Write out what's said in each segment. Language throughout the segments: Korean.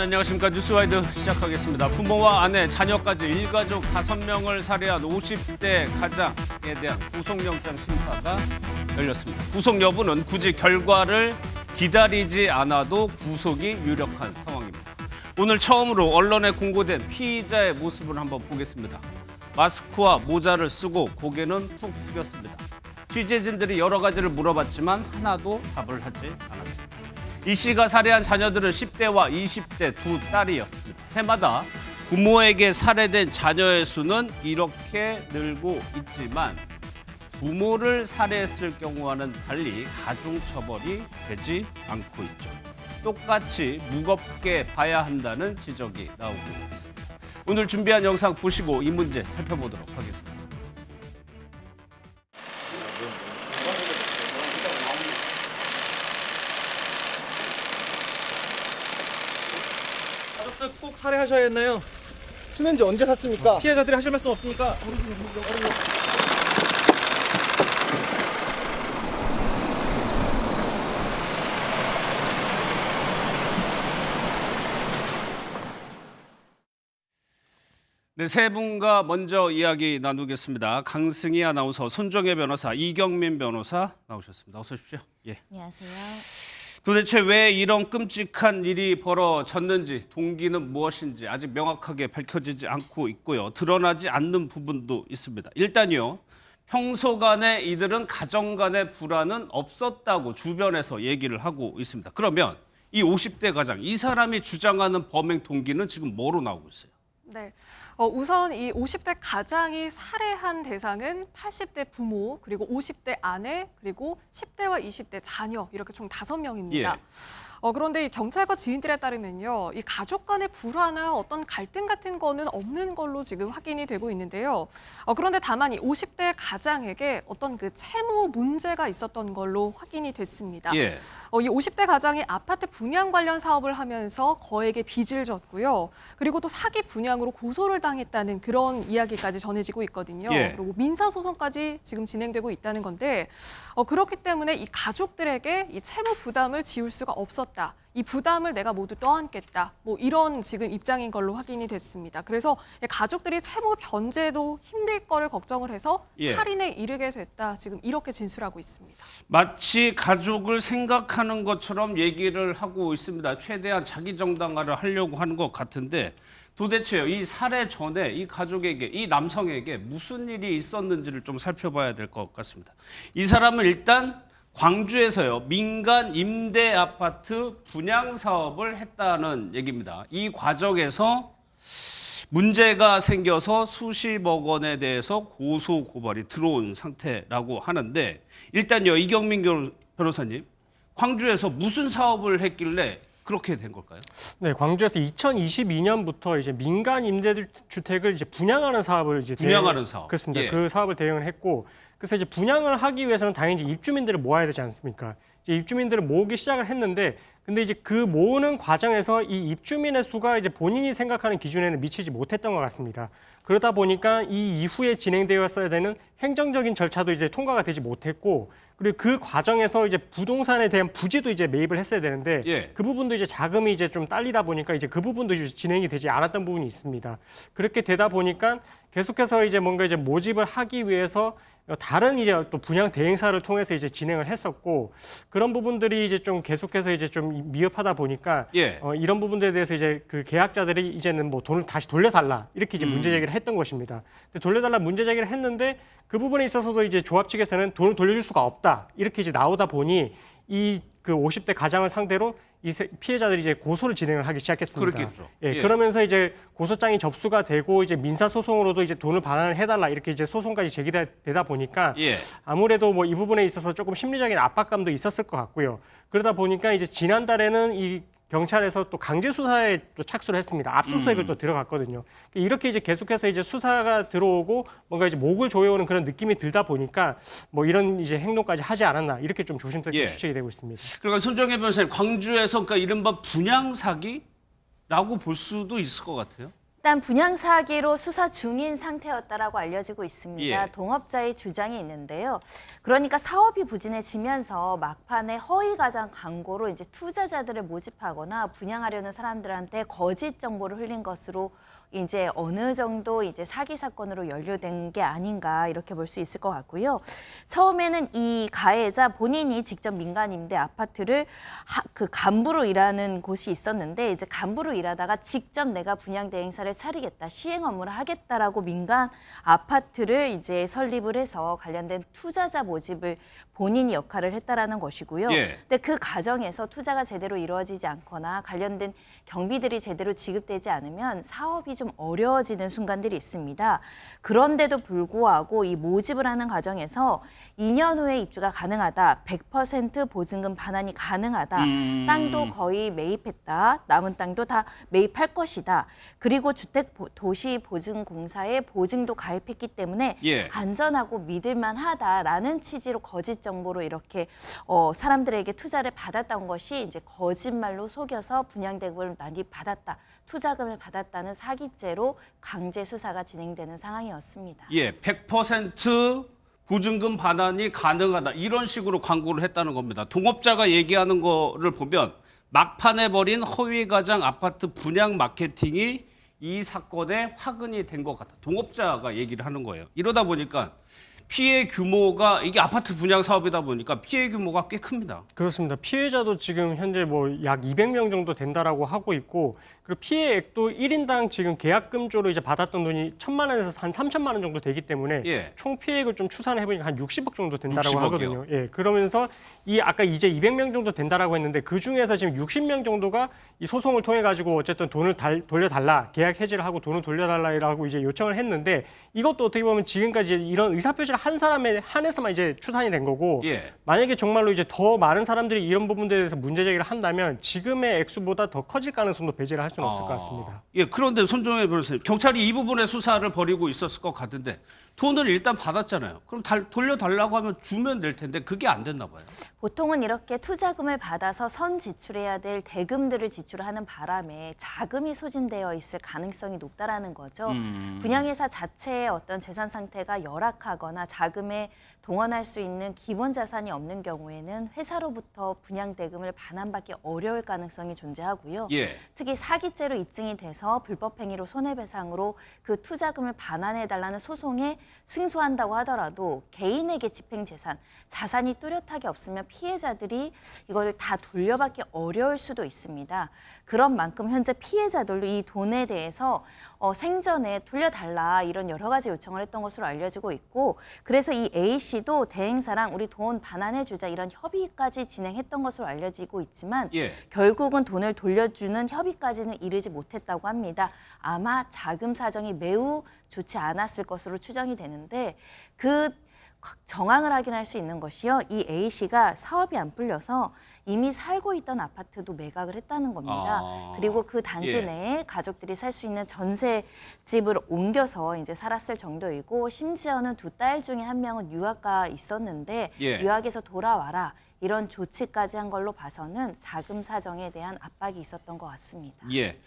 안녕하십니까. 뉴스와이드 시작하겠습니다. 부모와 아내, 자녀까지 일가족 5명을 살해한 50대 가장에 대한 구속영장 심사가 열렸습니다. 구속 여부는 굳이 결과를 기다리지 않아도 구속이 유력한 상황입니다. 오늘 처음으로 언론에 공개된 피의자의 모습을 한번 보겠습니다. 마스크와 모자를 쓰고 고개는 푹 숙였습니다. 취재진들이 여러 가지를 물어봤지만 하나도 답을 하지 않았습니다. 이 씨가 살해한 자녀들은 10대와 20대 두 딸이었습니다. 해마다 부모에게 살해된 자녀의 수는 이렇게 늘고 있지만 부모를 살해했을 경우와는 달리 가중처벌이 되지 않고 있죠. 똑같이 무겁게 봐야 한다는 지적이 나오고 있습니다. 오늘 준비한 영상 보시고 이 문제 살펴보도록 하겠습니다. 가족들 꼭 살해하셔야 했나요? 수면제 언제 샀습니까? 피해자들이 하실 말씀 없습니까? 네, 세 분과 먼저 이야기 나누겠습니다. 강승희 아나운서, 손정혜 변호사, 이경민 변호사 나오셨습니다. 어서 오십시오. 예. 안녕하세요. 도대체 왜 이런 끔찍한 일이 벌어졌는지, 동기는 무엇인지 아직 명확하게 밝혀지지 않고 있고요. 드러나지 않는 부분도 있습니다. 일단요, 평소간에 이들은 가정 간의 불화는 없었다고 주변에서 얘기를 하고 있습니다. 그러면 이 50대 가장, 이 사람이 주장하는 범행 동기는 지금 뭐로 나오고 있어요? 네, 우선 이 50대 가장이 살해한 대상은 80대 부모, 그리고 50대 아내, 그리고 10대와 20대 자녀 이렇게 총 5명입니다. 예. 그런데 이 경찰과 지인들에 따르면요, 이 가족 간의 불화나 어떤 갈등 같은 거는 없는 걸로 지금 확인이 되고 있는데요. 그런데 다만 이 50대 가장에게 어떤 그 채무 문제가 있었던 걸로 확인이 됐습니다. 예. 이 50대 가장이 아파트 분양 관련 사업을 하면서 거액의 빚을 졌고요. 그리고 또 사기 분양으로 고소를 당했다는 그런 이야기까지 전해지고 있거든요. 예. 그리고 민사소송까지 지금 진행되고 있다는 건데 그렇기 때문에 이 가족들에게 이 채무 부담을 지울 수가 없었다. 이 부담을 내가 모두 떠안겠다. 뭐 이런 지금 입장인 걸로 확인이 됐습니다. 그래서 가족들이 채무 변제도 힘들 거를 걱정을 해서 예. 살인에 이르게 됐다. 지금 이렇게 진술하고 있습니다. 마치 가족을 생각하는 것처럼 얘기를 하고 있습니다. 최대한 자기 정당화를 하려고 하는 것 같은데 도대체요, 이 살해 전에 이 가족에게, 이 남성에게 무슨 일이 있었는지를 좀 살펴봐야 될 것 같습니다. 이 사람은 일단 광주에서요, 민간 임대 아파트 분양 사업을 했다는 얘기입니다. 이 과정에서 문제가 생겨서 수십억 원에 대해서 고소 고발이 들어온 상태라고 하는데, 일단요, 이경민 변호사님, 광주에서 무슨 사업을 했길래 그렇게 된 걸까요? 네, 광주에서 2022년부터 이제 민간 임대주택을 이제 분양하는 사업을 이제 분양하는 사업. 그렇습니다. 예. 그 사업을 대응을 했고, 그래서 이제 분양을 하기 위해서는 당연히 이제 입주민들을 모아야 되지 않습니까? 이제 입주민들을 모으기 시작을 했는데, 근데 이제 그 모으는 과정에서 이 입주민의 수가 이제 본인이 생각하는 기준에는 미치지 못했던 것 같습니다. 그러다 보니까 이 이후에 진행되었어야 되는 행정적인 절차도 이제 통과가 되지 못했고, 그리고 그 과정에서 이제 부동산에 대한 부지도 이제 매입을 했어야 되는데 예. 그 부분도 이제 자금이 이제 좀 딸리다 보니까 이제 그 부분도 이제 진행이 되지 않았던 부분이 있습니다. 그렇게 되다 보니까 계속해서 이제 뭔가 이제 모집을 하기 위해서 다른 이제 또 분양 대행사를 통해서 이제 진행을 했었고, 그런 부분들이 이제 좀 계속해서 이제 좀 미흡하다 보니까 예. 이런 부분들에 대해서 이제 그 계약자들이 이제는 뭐 돈을 다시 돌려달라 이렇게 이제 문제 제기를 했던 것입니다. 근데 돌려달라 문제 제기를 했는데 그 부분에 있어서도 이제 조합 측에서는 돈을 돌려줄 수가 없다 이렇게 이제 나오다 보니 이 그 50대 가장을 상대로 이 피해자들이 이제 고소를 진행을 하기 시작했습니다. 그렇겠죠. 예, 예. 그러면서 이제 고소장이 접수가 되고 이제 민사 소송으로도 이제 돈을 반환을 해달라 이렇게 이제 소송까지 제기되다 보니까 예. 아무래도 뭐 이 부분에 있어서 조금 심리적인 압박감도 있었을 것 같고요. 그러다 보니까 이제 지난달에는 이 경찰에서 또 강제 수사에 또 착수를 했습니다. 압수수색을 또 들어갔거든요. 이렇게 이제 계속해서 이제 수사가 들어오고 뭔가 이제 목을 조여오는 그런 느낌이 들다 보니까 뭐 이런 이제 행동까지 하지 않았나 이렇게 좀 조심스럽게 예. 추측이 되고 있습니다. 그러니까 손정혜 변호사님, 광주에서 그러니까 이른바 분양 사기라고 볼 수도 있을 것 같아요. 일단 분양 사기로 수사 중인 상태였다라고 알려지고 있습니다. 예. 동업자의 주장이 있는데요. 그러니까 사업이 부진해지면서 막판에 허위 가장 광고로 이제 투자자들을 모집하거나 분양하려는 사람들한테 거짓 정보를 흘린 것으로 이제 어느 정도 이제 사기 사건으로 연루된 게 아닌가 이렇게 볼 수 있을 것 같고요. 처음에는 이 가해자 본인이 직접 민간 임대 아파트를 그 간부로 일하는 곳이 있었는데 이제 간부로 일하다가 직접 내가 분양 대행사를 차리겠다, 시행 업무를 하겠다라고 민간 아파트를 이제 설립을 해서 관련된 투자자 모집을 본인이 역할을 했다라는 것이고요. 예. 근데 그 과정에서 투자가 제대로 이루어지지 않거나 관련된 경비들이 제대로 지급되지 않으면 사업이 좀 어려워지는 순간들이 있습니다. 그런데도 불구하고 이 모집을 하는 과정에서 2년 후에 입주가 가능하다, 100% 보증금 반환이 가능하다, 땅도 거의 매입했다, 남은 땅도 다 매입할 것이다. 그리고 주택도시보증공사에 보증도 가입했기 때문에 예. 안전하고 믿을만하다라는 취지로 거짓 정보로 이렇게 사람들에게 투자를 받았던 것이 이제 거짓말로 속여서 분양대금을 많이 받았다, 투자금을 받았다는 사기죄로 강제 수사가 진행되는 상황이었습니다. 예, 100% 보증금 반환이 가능하다. 이런 식으로 광고를 했다는 겁니다. 동업자가 얘기하는 거를 보면 막판에 벌인 허위 가장 아파트 분양 마케팅이 이 사건의 화근이 된 것 같다. 동업자가 얘기를 하는 거예요. 이러다 보니까 피해 규모가, 이게 아파트 분양 사업이다 보니까 피해 규모가 꽤 큽니다. 그렇습니다. 피해자도 지금 현재 뭐 약 200명 정도 된다라고 하고 있고, 그리고 피해액도 1인당 지금 계약금조로 이제 받았던 돈이 1,000만 원에서 한 3천만 원 정도 되기 때문에 예. 총 피해액을 좀 추산해 보니까 한 60억 정도 된다라고 60억 이요? 하거든요. 예. 그러면서 이 아까 이제 200명 정도 된다라고 했는데 그 중에서 지금 60명 정도가 이 소송을 통해 가지고 어쨌든 돈을 돌려달라, 계약 해지를 하고 돈을 돌려달라라고 이제 요청을 했는데, 이것도 어떻게 보면 지금까지 이런 의사표시를 한 사람에 한해서만 이제 추산이 된 거고, 예. 만약에 정말로 이제 더 많은 사람들이 이런 부분들에 대해서 문제 제기를 한다면 지금의 액수보다 더 커질 가능성도 배제를 할 수는 없을 것 같습니다. 예, 그런데 손정혜 변호사님, 경찰이 이 부분의 수사를 벌이고 있었을 것 같은데 돈을 일단 받았잖아요. 그럼 돌려달라고 하면 주면 될 텐데 그게 안 됐나 봐요. 보통은 이렇게 투자금을 받아서 선 지출해야 될 대금들을 지출하는 바람에 자금이 소진되어 있을 가능성이 높다라는 거죠. 분양회사 자체의 어떤 재산 상태가 열악하거나 자금에 동원할 수 있는 기본 자산이 없는 경우에는 회사로부터 분양 대금을 반환받기 어려울 가능성이 존재하고요. 예. 특히 사기죄로 입증이 돼서 불법 행위로 손해배상으로 그 투자금을 반환해달라는 소송에 승소한다고 하더라도 개인에게 집행재산, 자산이 뚜렷하게 없으면 피해자들이 이걸 다 돌려받기 어려울 수도 있습니다. 그런 만큼 현재 피해자들도 이 돈에 대해서 생전에 돌려달라 이런 여러 가지 요청을 했던 것으로 알려지고 있고, 그래서 이 A씨도 대행사랑 우리 돈 반환해주자 이런 협의까지 진행했던 것으로 알려지고 있지만 예. 결국은 돈을 돌려주는 협의까지는 이르지 못했다고 합니다. 아마 자금 사정이 매우 좋지 않았을 것으로 추정이 되는데, 그 정황을 확인할 수 있는 것이요, 이 A씨가 사업이 안 풀려서 이미 살고 있던 아파트도 매각을 했다는 겁니다. 그리고 그 단지 예. 내에 가족들이 살 수 있는 전세집을 옮겨서 이제 살았을 정도이고, 심지어는 두 딸 중에 한 명은 유학가 있었는데 예. 유학에서 돌아와라 이런 조치까지 한 걸로 봐서는 자금 사정에 대한 압박이 있었던 것 같습니다. 예.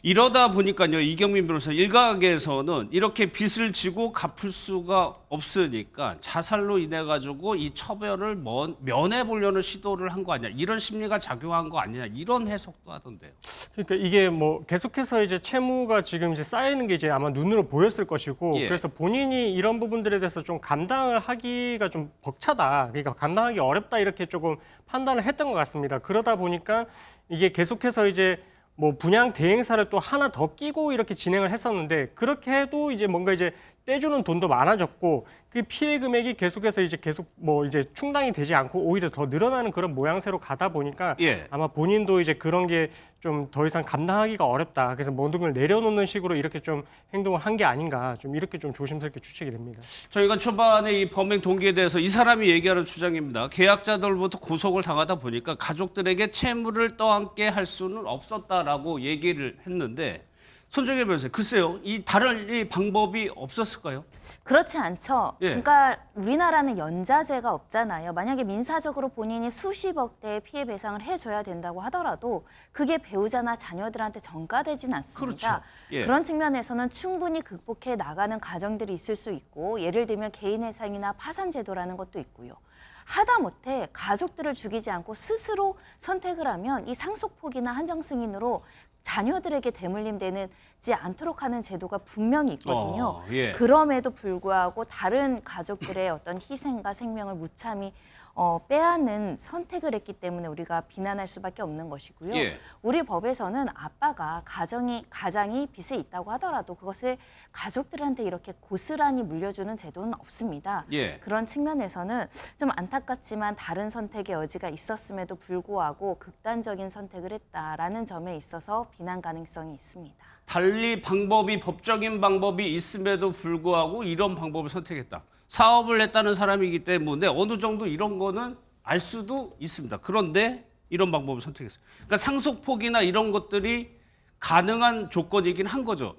이러다 보니까요, 이경민 변호사, 일각에서는 이렇게 빚을 지고 갚을 수가 없으니까 자살로 인해 가지고 이 처벌을 면해 보려는 시도를 한 거 아니야, 이런 심리가 작용한 거 아니냐, 이런 해석도 하던데요. 그러니까 이게 뭐 계속해서 이제 채무가 지금 이제 쌓이는 게 이제 아마 눈으로 보였을 것이고, 예. 그래서 본인이 이런 부분들에 대해서 좀 감당을 하기가 좀 벅차다, 그러니까 감당하기 어렵다 이렇게 조금 판단을 했던 것 같습니다. 그러다 보니까 이게 계속해서 이제 뭐 분양 대행사를 또 하나 더 끼고 이렇게 진행을 했었는데, 그렇게 해도 이제 뭔가 이제 떼주는 돈도 많아졌고, 그 피해 금액이 계속해서 이제 계속 뭐 이제 충당이 되지 않고 오히려 더 늘어나는 그런 모양새로 가다 보니까 예. 아마 본인도 이제 그런 게 좀 더 이상 감당하기가 어렵다, 그래서 모든 걸 내려놓는 식으로 이렇게 좀 행동을 한 게 아닌가, 좀 이렇게 좀 조심스럽게 추측이 됩니다. 저희가 초반에 이 범행 동기에 대해서 이 사람이 얘기하는 주장입니다. 계약자들부터 구속을 당하다 보니까 가족들에게 채무를 떠안게 할 수는 없었다라고 얘기를 했는데, 손정혜 변호사님, 글쎄요, 이 다른 이 방법이 없었을까요? 그렇지 않죠. 예. 그러니까 우리나라는 연자제가 없잖아요. 만약에 민사적으로 본인이 수십억 대의 피해 배상을 해줘야 된다고 하더라도 그게 배우자나 자녀들한테 전가되진 않습니다. 그렇죠. 예. 그런 측면에서는 충분히 극복해 나가는 가정들이 있을 수 있고, 예를 들면 개인해상이나 파산제도라는 것도 있고요. 하다못해 가족들을 죽이지 않고 스스로 선택을 하면 이 상속폭이나 한정승인으로 자녀들에게 대물림되지 않도록 하는 제도가 분명히 있거든요. 예. 그럼에도 불구하고 다른 가족들의 어떤 희생과 생명을 무참히 빼앗는 선택을 했기 때문에 우리가 비난할 수밖에 없는 것이고요. 예. 우리 법에서는 아빠가 가장이 빚에 있다고 하더라도 그것을 가족들한테 이렇게 고스란히 물려주는 제도는 없습니다. 예. 그런 측면에서는 좀 안타깝지만 다른 선택의 여지가 있었음에도 불구하고 극단적인 선택을 했다라는 점에 있어서 비난 가능성이 있습니다. 달리 법적인 방법이 있음에도 불구하고 이런 방법을 선택했다. 사업을 했다는 사람이기 때문에 어느 정도 이런 거는 알 수도 있습니다. 그런데 이런 방법을 선택했어요. 그러니까 상속폭이나 이런 것들이 가능한 조건이긴 한 거죠.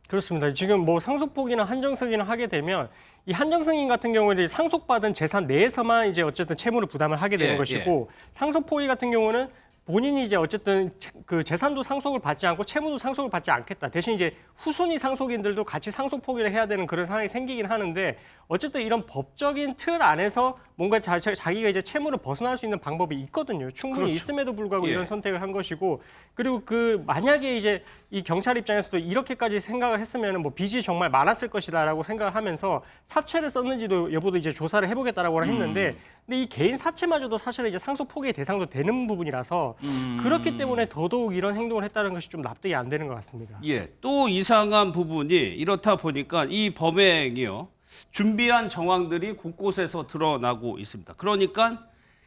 그렇습니다. 지금 뭐 상속폭이나 한정승인을 하게 되면 이 한정승인 같은 경우는 이제 상속받은 재산 내에서만 이제 어쨌든 채무를 부담을 하게 되는 예, 것이고, 상속포기 같은 경우는 본인이 이제 어쨌든 그 재산도 상속을 받지 않고 채무도 상속을 받지 않겠다. 대신 이제 후순위 상속인들도 같이 상속 포기를 해야 되는 그런 상황이 생기긴 하는데, 어쨌든 이런 법적인 틀 안에서 뭔가 자기가 이제 채무를 벗어날 수 있는 방법이 있거든요. 충분히 그렇죠. 있음에도 불구하고 예. 이런 선택을 한 것이고, 그리고 그 만약에 이제 이 경찰 입장에서도 이렇게까지 생각을 했으면 뭐 빚이 정말 많았을 것이다라고 생각을 하면서 사채를 썼는지도 여부도 이제 조사를 해보겠다라고 했는데, 근데 이 개인 사채마저도 사실은 이제 상속 포기의 대상도 되는 부분이라서 그렇기 때문에 더더욱 이런 행동을 했다는 것이 좀 납득이 안 되는 것 같습니다. 예, 또 이상한 부분이 이렇다 보니까 이 범행이요, 준비한 정황들이 곳곳에서 드러나고 있습니다. 그러니까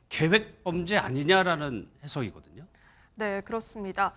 계획 범죄 아니냐라는 해석이거든요. 네, 그렇습니다.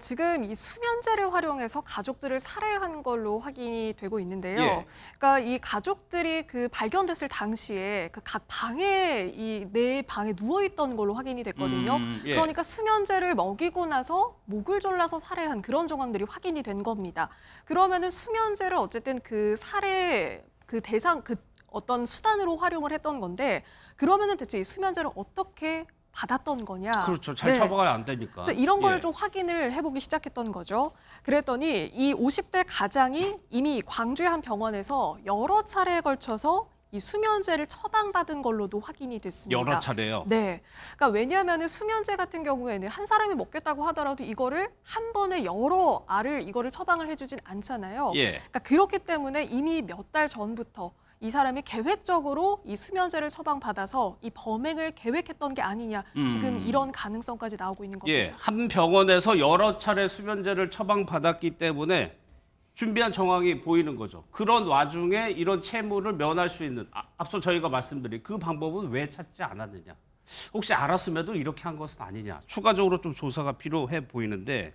지금 이 수면제를 활용해서 가족들을 살해한 걸로 확인이 되고 있는데요. 예. 그러니까 이 가족들이 그 발견됐을 당시에 그 각 방에 내 방에 누워 있던 걸로 확인이 됐거든요. 예. 그러니까 수면제를 먹이고 나서 목을 졸라서 살해한 그런 정황들이 확인이 된 겁니다. 그러면은 수면제를 어쨌든 그 살해 그 대상 그 어떤 수단으로 활용을 했던 건데, 그러면은 대체 이 수면제를 어떻게 받았던 거냐. 그렇죠. 잘 네. 처벌이 안 되니까. 그래서 이런 걸 예. 좀 확인을 해보기 시작했던 거죠. 그랬더니 이 50대 가장이 이미 광주의 한 병원에서 여러 차례에 걸쳐서 이 수면제를 처방받은 걸로도 확인이 됐습니다. 여러 차례요. 네. 그러니까 왜냐하면 수면제 같은 경우에는 한 사람이 먹겠다고 하더라도 이거를 한 번에 여러 알을 이거를 처방을 해주진 않잖아요. 예. 그러니까 그렇기 때문에 이미 몇 달 전부터 이 사람이 계획적으로 이 수면제를 처방받아서 이 범행을 계획했던 게 아니냐. 지금 이런 가능성까지 나오고 있는 겁니다. 예, 한 병원에서 여러 차례 수면제를 처방받았기 때문에 준비한 정황이 보이는 거죠. 그런 와중에 이런 채무를 면할 수 있는, 앞서 저희가 말씀드린 그 방법은 왜 찾지 않았느냐. 혹시 알았음에도 이렇게 한 것은 아니냐. 추가적으로 좀 조사가 필요해 보이는데,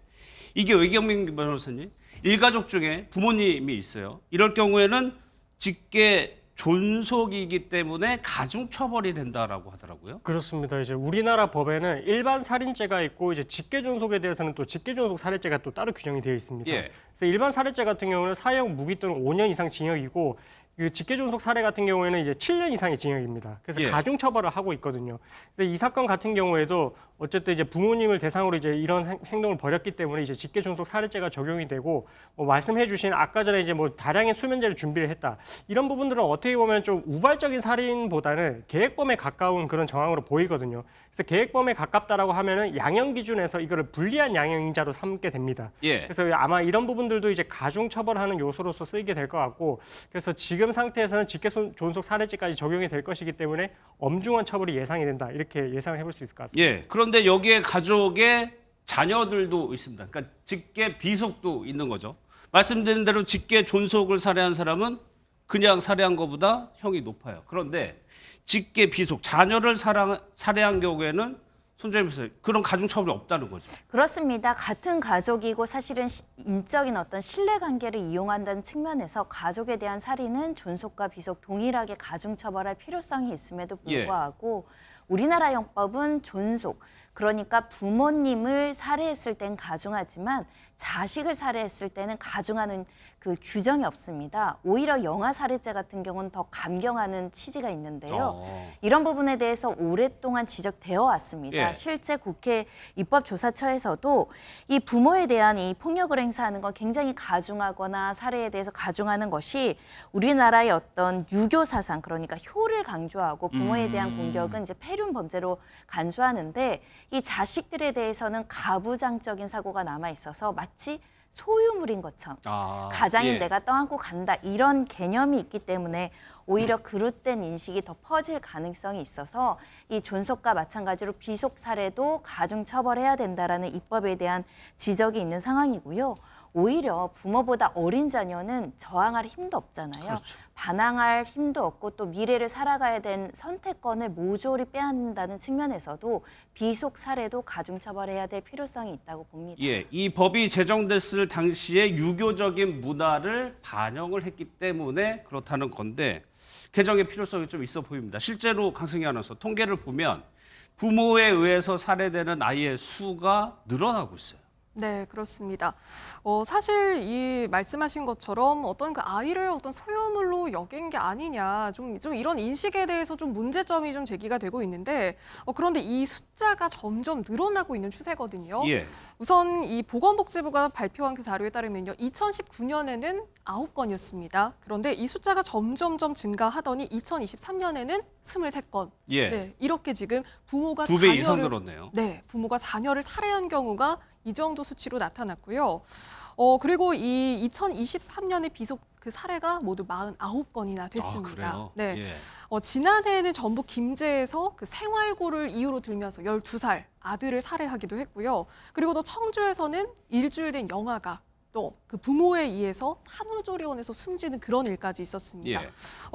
이게 외경민 변호사님, 일가족 중에 부모님이 있어요. 이럴 경우에는 직계 존속이기 때문에 가중처벌이 된다라고 하더라고요. 그렇습니다. 이제 우리나라 법에는 일반 살인죄가 있고 이제 직계 존속에 대해서는 또 직계 존속 살해죄가 또 따로 규정이 되어 있습니다. 예. 그래서 일반 살해죄 같은 경우는 사형 무기 또는 5년 이상 징역이고, 그 직계 존속 살해 같은 경우에는 이제 7년 이상의 징역입니다. 그래서 예. 가중 처벌을 하고 있거든요. 그래서 이 사건 같은 경우에도 어쨌든 이제 부모님을 대상으로 이제 이런 행동을 벌였기 때문에 이제 직계 존속 살해죄가 적용이 되고, 뭐 말씀해주신 아까 전에 이제 뭐 다량의 수면제를 준비를 했다, 이런 부분들은 어떻게 보면 좀 우발적인 살인보다는 계획범에 가까운 그런 정황으로 보이거든요. 그래서 계획범에 가깝다라고 하면은 양형 기준에서 이거를 불리한 양형자로 삼게 됩니다. 예. 그래서 아마 이런 부분들도 이제 가중 처벌하는 요소로서 쓰이게 될 것 같고, 그래서 지금 상태에서는 직계 존속 살해죄까지 적용이 될 것이기 때문에 엄중한 처벌이 예상이 된다, 이렇게 예상을 해볼 수 있을 것 같습니다. 예. 그런데 여기에 가족의 자녀들도 있습니다. 그러니까 직계 비속도 있는 거죠. 말씀드린 대로 직계 존속을 살해한 사람은 그냥 살해한 것보다 형이 높아요. 그런데 직계 비속, 자녀를 살해한 경우에는 손정혜 변호사님, 그런 가중처벌이 없다는 거죠. 그렇습니다. 같은 가족이고 사실은 인적인 어떤 신뢰관계를 이용한다는 측면에서 가족에 대한 살인은 존속과 비속 동일하게 가중처벌할 필요성이 있음에도 불구하고 우리나라 형법은 존속, 그러니까 부모님을 살해했을 땐 가중하지만 자식을 살해했을 때는 가중하는 그 규정이 없습니다. 오히려 영아 살해죄 같은 경우는 더 감경하는 취지가 있는데요. 이런 부분에 대해서 오랫동안 지적되어 왔습니다. 예. 실제 국회 입법조사처에서도 이 부모에 대한 이 폭력을 행사하는 건 굉장히 가중하거나 살해에 대해서 가중하는 것이 우리나라의 어떤 유교 사상, 그러니까 효를 강조하고 부모에 대한 공격은 이제 폐륜 범죄로 간주하는데 이 자식들에 대해서는 가부장적인 사고가 남아 있어서 마치 소유물인 것처럼 가장인 예. 내가 떠안고 간다 이런 개념이 있기 때문에 오히려 그릇된 인식이 더 퍼질 가능성이 있어서 이 존속과 마찬가지로 비속 살해도 가중 처벌해야 된다라는 입법에 대한 지적이 있는 상황이고요. 오히려 부모보다 어린 자녀는 저항할 힘도 없잖아요. 그렇죠. 반항할 힘도 없고 또 미래를 살아가야 된 선택권을 모조리 빼앗는다는 측면에서도 비속 살해도 가중 처벌해야 될 필요성이 있다고 봅니다. 예, 이 법이 제정됐을 당시에 유교적인 문화를 반영을 했기 때문에 그렇다는 건데 개정의 필요성이 좀 있어 보입니다. 실제로 강승희 아나운서 통계를 보면 부모에 의해서 살해되는 아이의 수가 늘어나고 있어요. 네, 그렇습니다. 사실 이 말씀하신 것처럼 어떤 그 아이를 어떤 소유물로 여긴 게 아니냐, 좀 이런 인식에 대해서 좀 문제점이 좀 제기가 되고 있는데, 그런데 이 숫자가 점점 늘어나고 있는 추세거든요. 예. 우선 이 보건복지부가 발표한 그 자료에 따르면요, 2019년에는 9건이었습니다. 그런데 이 숫자가 점점점 증가하더니 2023년에는 23건. 예. 네, 이렇게 지금 부모가 2배 이상 늘었네요. 네, 부모가 자녀를 살해한 경우가 이 정도 수치로 나타났고요. 그리고 이 2023년에 비속 그 사례가 모두 49건이나 됐습니다. 그래요? 네. 예. 지난해에는 전북 김제에서 그 생활고를 이유로 들면서 12살 아들을 살해하기도 했고요. 그리고 또 청주에서는 일주일 된 영아가 또 그 부모에 의해서 산후조리원에서 숨지는 그런 일까지 있었습니다. 예.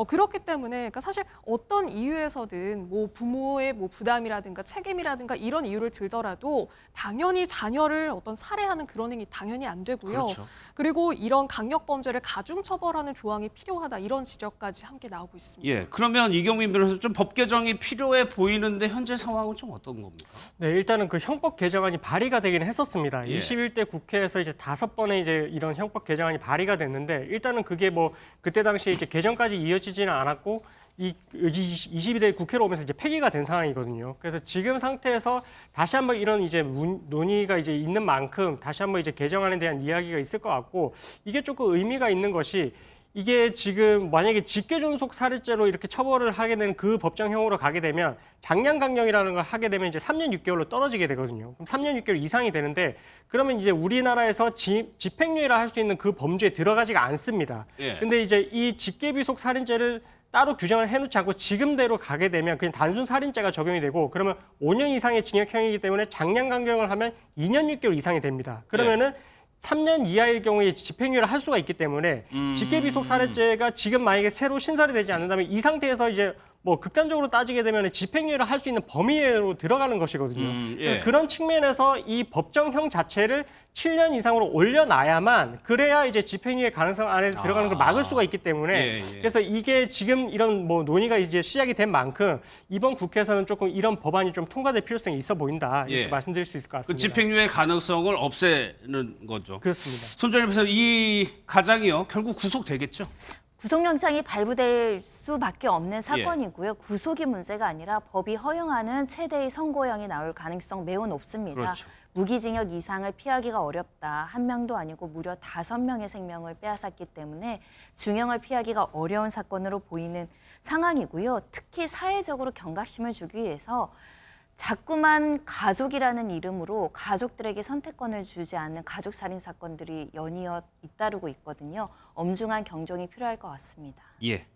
그렇기 때문에 그러니까 사실 어떤 이유에서든 뭐 부모의 뭐 부담이라든가 책임이라든가 이런 이유를 들더라도 당연히 자녀를 어떤 살해하는 그런 행위 당연히 안 되고요. 그렇죠. 그리고 이런 강력 범죄를 가중 처벌하는 조항이 필요하다 이런 지적까지 함께 나오고 있습니다. 예. 그러면 이경민 변호사 좀 법 개정이 필요해 보이는데 현재 상황은 좀 어떤 겁니까? 네, 일단은 그 형법 개정안이 발의가 되긴 했었습니다. 예. 21대 국회에서 이제 5번의 이제 이런 형법 개정안이 발의가 됐는데 일단은 그게 뭐 그때 당시에 이제 개정까지 이어지지는 않았고 이 22대 국회로 오면서 이제 폐기가 된 상황이거든요. 그래서 지금 상태에서 다시 한번 이런 이제 논의가 이제 있는 만큼 다시 한번 이제 개정안에 대한 이야기가 있을 것 같고 이게 조금 의미가 있는 것이 이게 지금 만약에 직계존속 살해죄로 이렇게 처벌을 하게 되는 그 법정형으로 가게 되면 장량강령이라는 걸 하게 되면 이제 3년 6개월로 떨어지게 되거든요. 그럼 3년 6개월 이상이 되는데 그러면 이제 우리나라에서 집행유예를 할 수 있는 그 범죄에 들어가지가 않습니다. 예. 근데 이제 이 직계비속 살인죄를 따로 규정을 해놓지 않고 지금대로 가게 되면 그냥 단순 살인죄가 적용이 되고 그러면 5년 이상의 징역형이기 때문에 장량강경을 하면 2년 6개월 이상이 됩니다. 그러면은 3년 이하일 경우에 집행유예를 할 수가 있기 때문에 직계비속 살해죄가 지금 만약에 새로 신설이 되지 않는다면 이 상태에서 이제 뭐 극단적으로 따지게 되면 집행유예를 할 수 있는 범위로 들어가는 것이거든요. 예. 그런 측면에서 이 법정형 자체를 7년 이상으로 올려놔야만 그래야 이제 집행유예 가능성 안에 들어가는 걸 막을 수가 있기 때문에 예, 예. 그래서 이게 지금 이런 뭐 논의가 이제 시작이 된 만큼 이번 국회에서는 조금 이런 법안이 좀 통과될 필요성이 있어 보인다 이렇게 예. 말씀드릴 수 있을 것 그 같습니다. 집행유예 가능성을 없애는 거죠. 그렇습니다. 손정희 변호사 이 가장이요 결국 구속되겠죠? 구속영장이 발부될 수밖에 없는 사건이고요. 구속이 문제가 아니라 법이 허용하는 최대의 선고형이 나올 가능성 매우 높습니다. 그렇죠. 무기징역 이상을 피하기가 어렵다. 한 명도 아니고 무려 5명의 생명을 빼앗았기 때문에 중형을 피하기가 어려운 사건으로 보이는 상황이고요. 특히 사회적으로 경각심을 주기 위해서 자꾸만 가족이라는 이름으로 가족들에게 선택권을 주지 않는 가족살인 사건들이 연이어 잇따르고 있거든요. 엄중한 경종이 필요할 것 같습니다. 예.